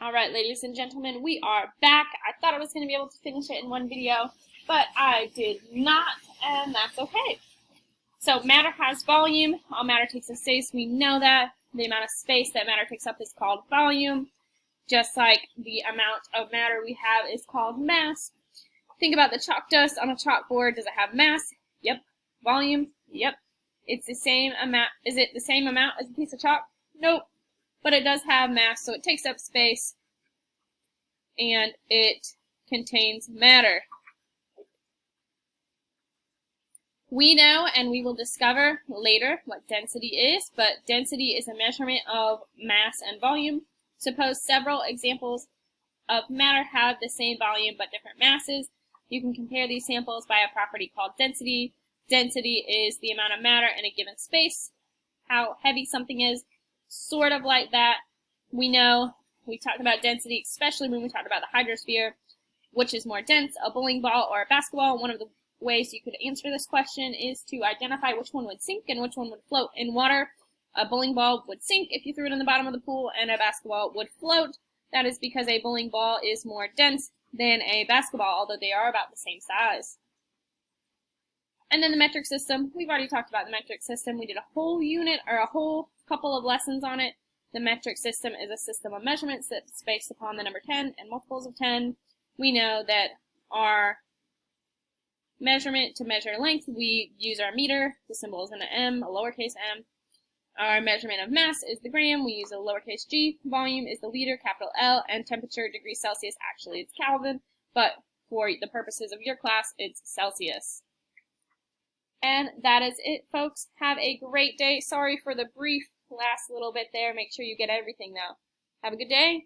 Alright, ladies and gentlemen, we are back. I thought I was going to be able to finish it in one video, but I did not, and that's okay. So matter has volume. All matter takes up space. We know that. The amount of space that matter takes up is called volume, just like the amount of matter we have is called mass. Think about the chalk dust on a chalkboard. Does it have mass? Yep. Volume? Yep. It's the same amount. Is it the same amount as a piece of chalk? Nope. But it does have mass, so it takes up space, and it contains matter. We know, and we will discover later, what density is, but density is a measurement of mass and volume. Suppose several examples of matter have the same volume but different masses. You can compare these samples by a property called density. Density is the amount of matter in a given space, how heavy something is. Sort of like that, we know, we talked about density, especially when we talked about the hydrosphere, which is more dense, a bowling ball or a basketball. One of the ways you could answer this question is to identify which one would sink and which one would float in water. A bowling ball would sink if you threw it in the bottom of the pool, and a basketball would float. That is because a bowling ball is more dense than a basketball, although they are about the same size. And then the metric system. We've already talked about the metric system. We did a whole unit or a whole couple of lessons on it. The metric system is a system of measurements that's based upon the number 10 and multiples of 10. We know that our measurement to measure length, we use our meter. The symbol is an M, a lowercase m. Our measurement of mass is the gram. We use a lowercase g. Volume is the liter, capital L. And temperature, degrees Celsius, actually it's Kelvin. But for the purposes of your class, it's Celsius. And that is it, folks. Have a great day. Sorry for the brief last little bit there. Make sure you get everything, though. Have a good day.